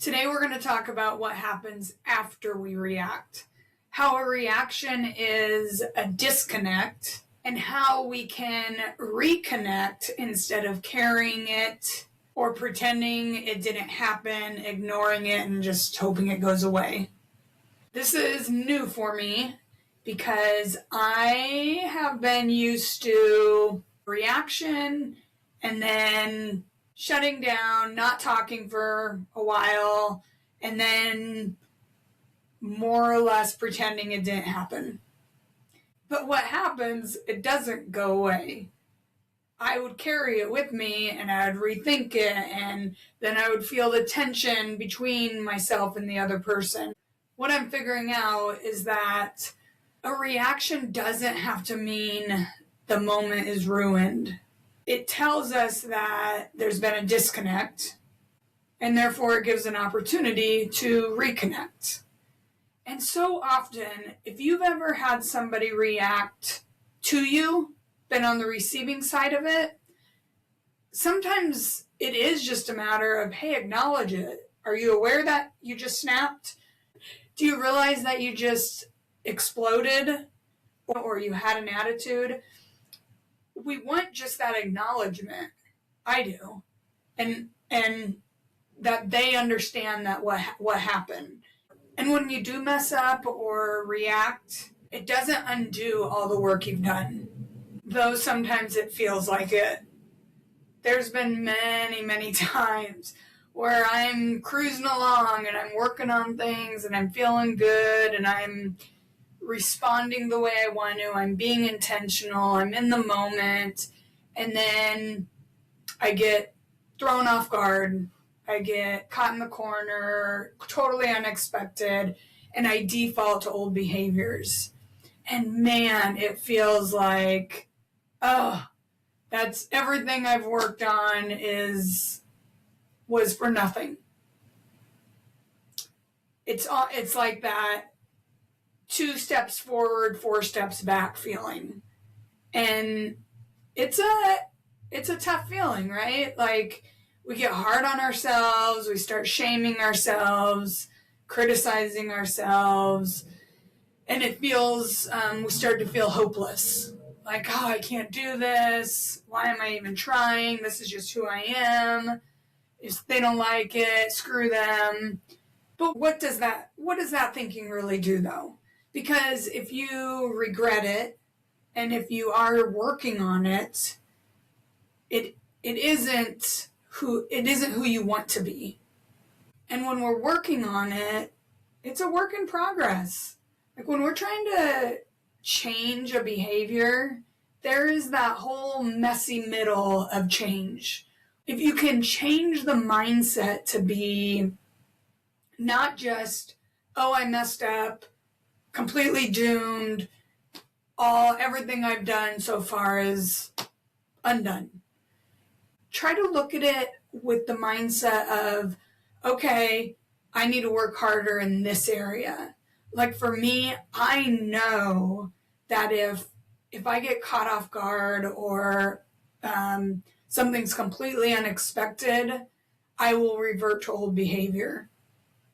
Today we're going to talk about what happens after we react, how a reaction is a disconnect, and how we can reconnect instead of carrying it or pretending it didn't happen, ignoring it, and just hoping it goes away. This is new for me because I have been used to reaction and then shutting down, not talking for a while, and then more or less pretending it didn't happen. But what happens, it doesn't go away. I would carry it with me and I would rethink it, and then I would feel the tension between myself and the other person. What I'm figuring out is that a reaction doesn't have to mean the moment is ruined. It tells us that there's been a disconnect, and therefore it gives an opportunity to reconnect. And so often, if you've ever had somebody react to you, been on the receiving side of it, sometimes it is just a matter of, hey, acknowledge it. Are you aware that you just snapped? Do you realize that you just exploded or you had an attitude? We want just that acknowledgement. I do. And that they understand that what happened. And when you do mess up or react, it doesn't undo all the work you've done. Though sometimes it feels like it. There's been many, many times where I'm cruising along and I'm working on things and I'm feeling good and I'm responding the way I want to. I'm being intentional. I'm in the moment. And then I get thrown off guard. I get caught in the corner, totally unexpected, and I default to old behaviors. And man, it feels like, that's everything I've worked on was for nothing. It's like that 2 steps forward, 4 steps back feeling. And it's a tough feeling, right? Like, we get hard on ourselves, we start shaming ourselves, criticizing ourselves, and it feels, we start to feel hopeless. Like, I can't do this. Why am I even trying? This is just who I am. If they don't like it, screw them. But what does that thinking really do, though? Because if you regret it, and if you are working on it, it isn't who you want to be. And when we're working on it, it's a work in progress. Like when we're trying to change a behavior, there is that whole messy middle of change. If you can change the mindset to be not just, I messed up, completely doomed, everything I've done so far is undone. Try to look at it with the mindset of, okay, I need to work harder in this area. Like for me, I know that if I get caught off guard or something's completely unexpected, I will revert to old behavior.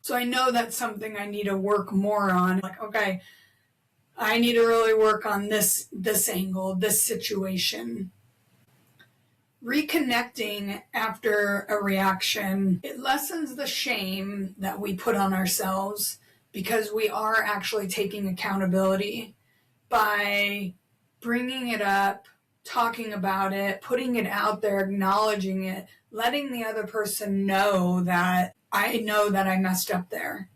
So I know that's something I need to work more on. Like, okay, I need to really work on this angle, this situation. Reconnecting after a reaction, it lessens the shame that we put on ourselves because we are actually taking accountability by bringing it up, talking about it, putting it out there, acknowledging it, letting the other person know that I know that I messed up there.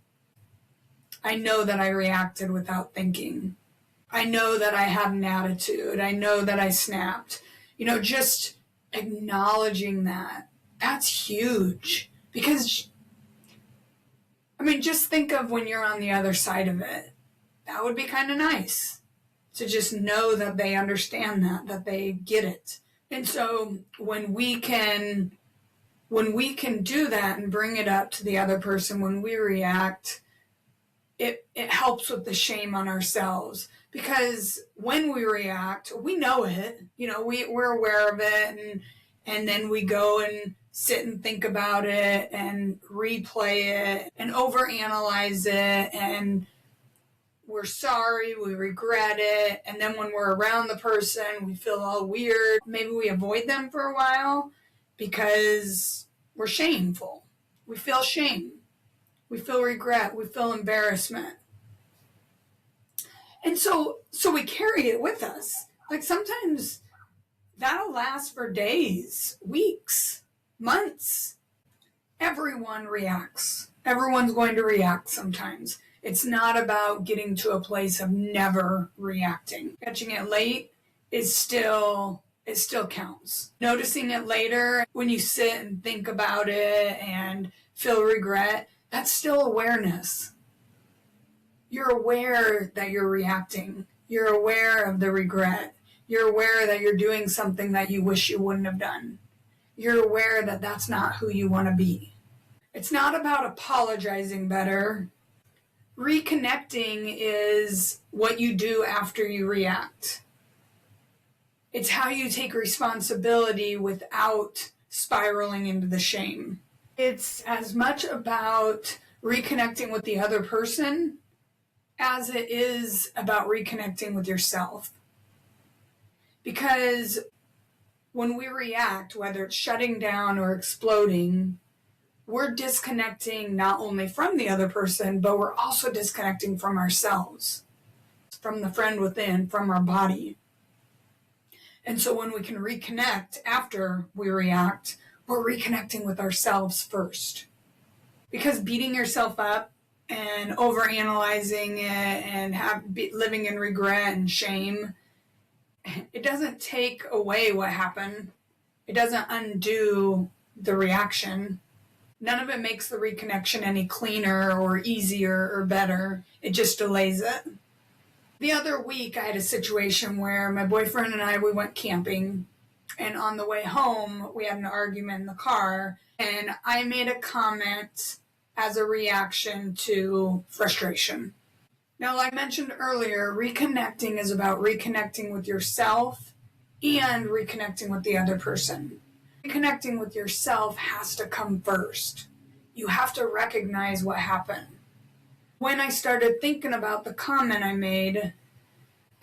I know that I reacted without thinking. I know that I had an attitude. I know that I snapped. Just acknowledging that's huge. Because, just think of when you're on the other side of it. That would be kind of nice to just know that they understand that they get it. And so when we can do that and bring it up to the other person when we react, it helps with the shame on ourselves. Because when we react, we know it, we're aware of it, and then we go and sit and think about it and replay it and overanalyze it, and we're sorry, we regret it, and then when we're around the person, we feel all weird. Maybe we avoid them for a while because we're shameful. We feel shame. We feel regret. We feel embarrassment. And so we carry it with us. Like sometimes that'll last for days, weeks, months. Everyone reacts. Everyone's going to react sometimes. It's not about getting to a place of never reacting. Catching it late is still, it still counts. Noticing it later when you sit and think about it and feel regret, that's still awareness. You're aware that you're reacting. You're aware of the regret. You're aware that you're doing something that you wish you wouldn't have done. You're aware that that's not who you want to be. It's not about apologizing better. Reconnecting is what you do after you react. It's how you take responsibility without spiraling into the shame. It's as much about reconnecting with the other person as it is about reconnecting with yourself. Because when we react, whether it's shutting down or exploding, we're disconnecting not only from the other person, but we're also disconnecting from ourselves, from the friend within, from our body. And so when we can reconnect after we react, we're reconnecting with ourselves first. Because beating yourself up and overanalyzing it and living in regret and shame, it doesn't take away what happened. It doesn't undo the reaction. None of it makes the reconnection any cleaner or easier or better. It just delays it. The other week, I had a situation where my boyfriend and I, we went camping. And on the way home, we had an argument in the car. And I made a comment as a reaction to frustration. Now, like I mentioned earlier, reconnecting is about reconnecting with yourself and reconnecting with the other person. Reconnecting with yourself has to come first. You have to recognize what happened. When I started thinking about the comment I made,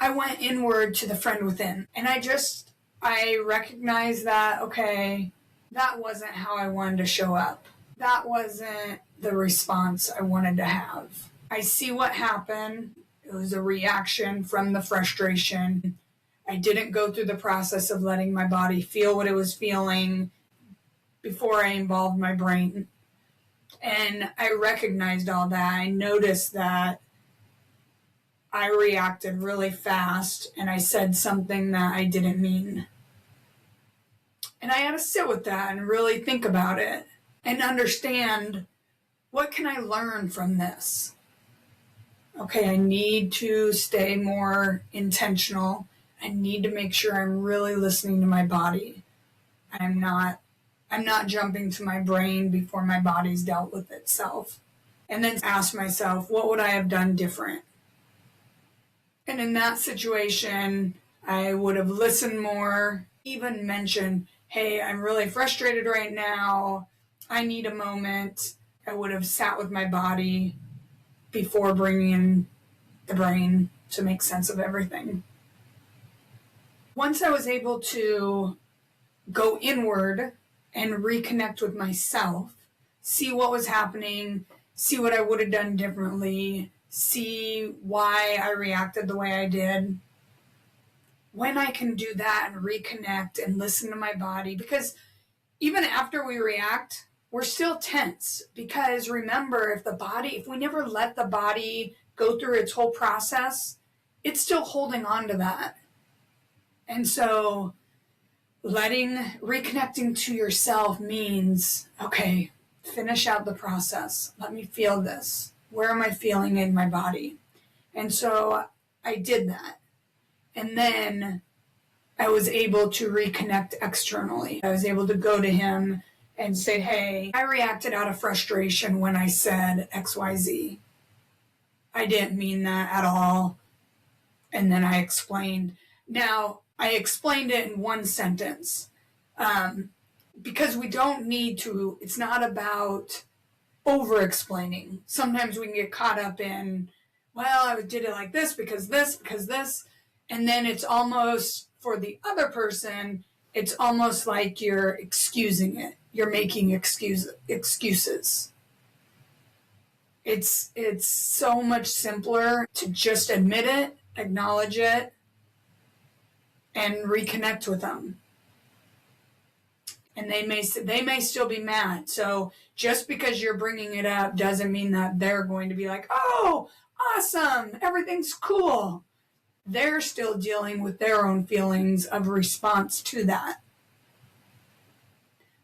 I went inward to the friend within. And I recognized that, okay, that wasn't how I wanted to show up. That wasn't the response I wanted to have. I see what happened. It was a reaction from the frustration. I didn't go through the process of letting my body feel what it was feeling before I involved my brain. And I recognized all that. I noticed that I reacted really fast and I said something that I didn't mean. And I had to sit with that and really think about it and understand, what can I learn from this? Okay, I need to stay more intentional. I need to make sure I'm really listening to my body. I'm not jumping to my brain before my body's dealt with itself. And then ask myself, what would I have done different? And in that situation, I would have listened more, even mentioned, hey, I'm really frustrated right now. I need a moment. I would have sat with my body before bringing in the brain to make sense of everything. Once I was able to go inward and reconnect with myself, see what was happening, see what I would have done differently, see why I reacted the way I did. When I can do that and reconnect and listen to my body, because even after we react, we're still tense. Because remember, if we never let the body go through its whole process, it's still holding on to that. And so reconnecting to yourself means, okay, finish out the process. Let me feel this. Where am I feeling in my body? And so I did that. And then I was able to reconnect externally. I was able to go to him and say, hey, I reacted out of frustration when I said XYZ. I didn't mean that at all. And then I explained. Now, I explained it in one sentence. because we don't need to, it's not about over explaining. Sometimes we can get caught up in, well, I did it like this, because this. And then it's almost, for the other person, it's almost like you're excusing it. You're making excuses. It's so much simpler to just admit it, acknowledge it, and reconnect with them. And they may still be mad. So just because you're bringing it up doesn't mean that they're going to be like, oh, awesome, everything's cool. They're still dealing with their own feelings of response to that.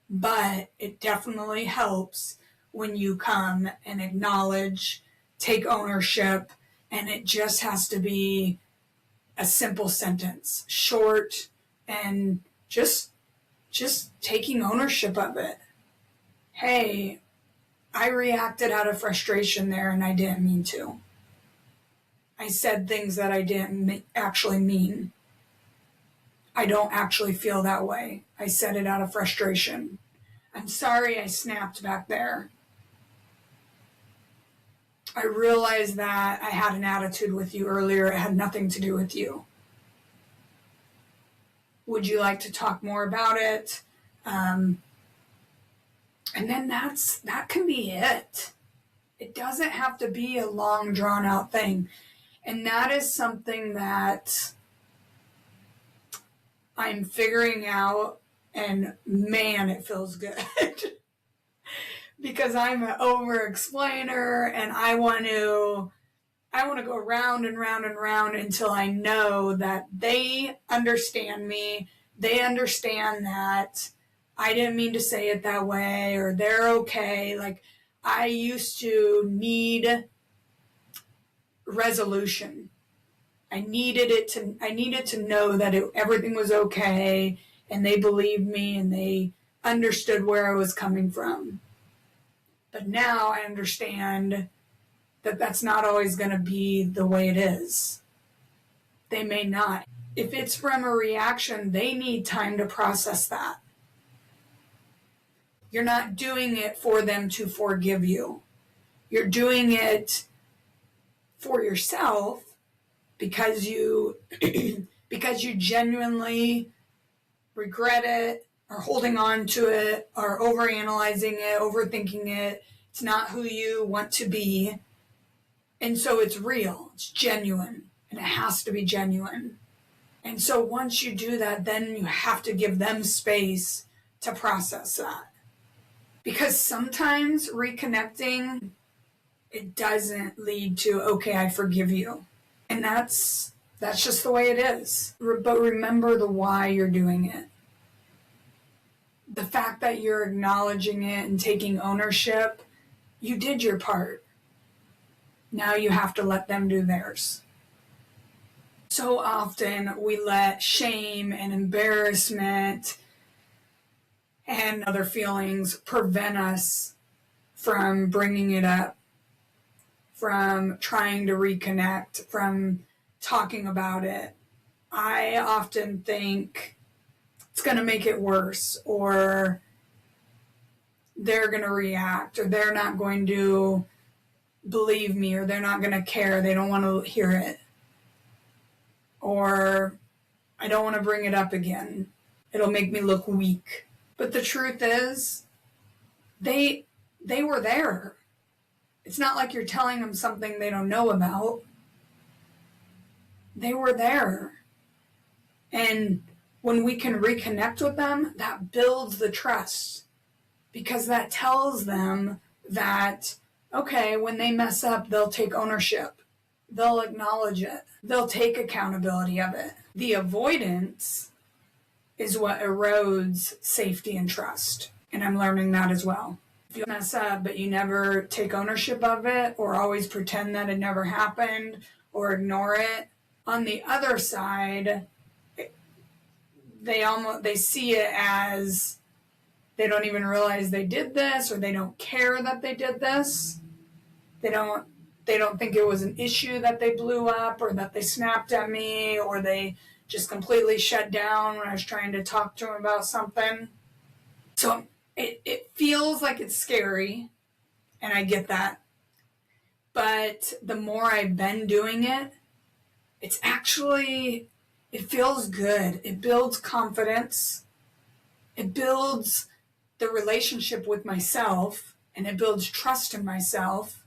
But it definitely helps when you come and acknowledge, take ownership, and it just has to be a simple sentence, short, and just taking ownership of it. Hey, I reacted out of frustration there and I didn't mean to. I said things that I didn't actually mean. I don't actually feel that way. I said it out of frustration. I'm sorry I snapped back there. I realized that I had an attitude with you earlier. It had nothing to do with you. Would you like to talk more about it? And then that can be it. It doesn't have to be a long, drawn-out thing. And that is something that I'm figuring out, and man, it feels good. Because I'm an over-explainer, and I want to go round and round and round until I know that they understand me. They understand that I didn't mean to say it that way, or they're okay. Like, I used to need resolution. I needed to know that everything was okay, and they believed me, and they understood where I was coming from. But now I understand that that's not always going to be the way it is. They may not. If it's from a reaction, they need time to process that. You're not doing it for them to forgive you. You're doing it for yourself because you genuinely regret it, or holding on to it, or overanalyzing it, overthinking it. It's not who you want to be. And so it's real, it's genuine, and it has to be genuine. And so once you do that, then you have to give them space to process that. Because sometimes reconnecting, it doesn't lead to, okay, I forgive you. And that's just the way it is. But remember the why you're doing it. The fact that you're acknowledging it and taking ownership, you did your part. Now you have to let them do theirs. So often we let shame and embarrassment and other feelings prevent us from bringing it up, from trying to reconnect, from talking about it. I often think it's going to make it worse, or they're going to react, or they're not going to believe me, or they're not going to care. They don't want to hear it. Or I don't want to bring it up again. It'll make me look weak. But the truth is, they were there. It's not like you're telling them something they don't know about. They were there. And when we can reconnect with them, that builds the trust. Because that tells them that, okay, when they mess up, they'll take ownership. They'll acknowledge it. They'll take accountability of it. The avoidance is what erodes safety and trust. And I'm learning that as well. If you mess up, but you never take ownership of it, or always pretend that it never happened, or ignore it, on the other side, they see it as they don't even realize they did this, or they don't care that they did this. They don't think it was an issue that they blew up, or that they snapped at me, or they just completely shut down when I was trying to talk to them about something. So it feels like it's scary, and I get that. But the more I've been doing it, it feels good. It builds confidence. It builds the relationship with myself, and it builds trust in myself.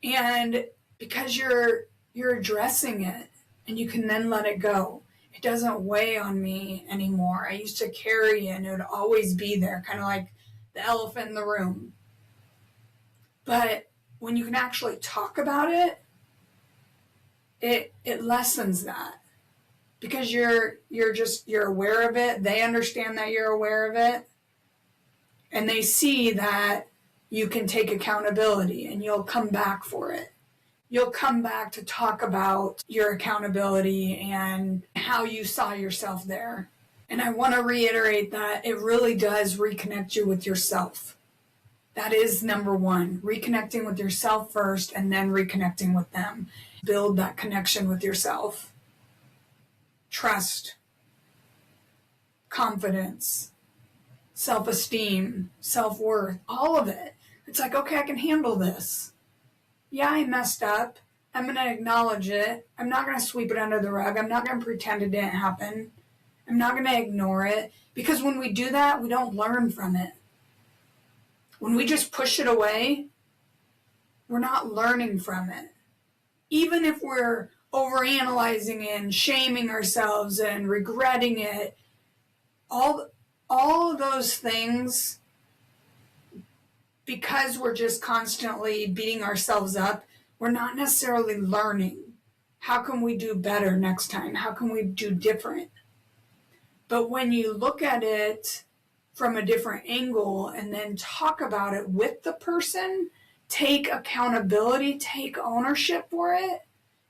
And because you're addressing it, and you can then let it go. It doesn't weigh on me anymore. I used to carry it, and it would always be there, kind of like the elephant in the room. But when you can actually talk about it, it lessens that, because you're aware of it. They understand that you're aware of it, and they see that you can take accountability, and you'll come back for it. You'll come back to talk about your accountability and how you saw yourself there. And I want to reiterate that it really does reconnect you with yourself. That is number one, reconnecting with yourself first, and then reconnecting with them. Build that connection with yourself. Trust, confidence, self-esteem, self-worth, all of it. It's like, okay, I can handle this. Yeah, I messed up. I'm going to acknowledge it. I'm not going to sweep it under the rug. I'm not going to pretend it didn't happen. I'm not going to ignore it. Because when we do that, we don't learn from it. When we just push it away, we're not learning from it. Even if we're overanalyzing and shaming ourselves and regretting it, all of those things, because we're just constantly beating ourselves up, we're not necessarily learning. How can we do better next time? How can we do different? But when you look at it from a different angle and then talk about it with the person, take accountability, take ownership for it,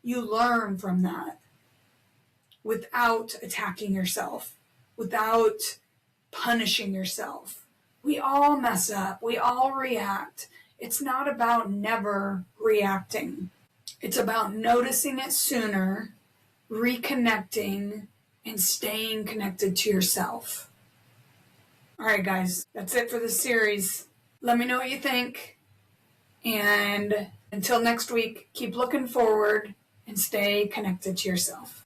you learn from that without attacking yourself, without punishing yourself. We all mess up. We all react. It's not about never reacting. It's about noticing it sooner, reconnecting, and staying connected to yourself. All right, guys, that's it for this series. Let me know what you think. And until next week, keep looking forward and stay connected to yourself.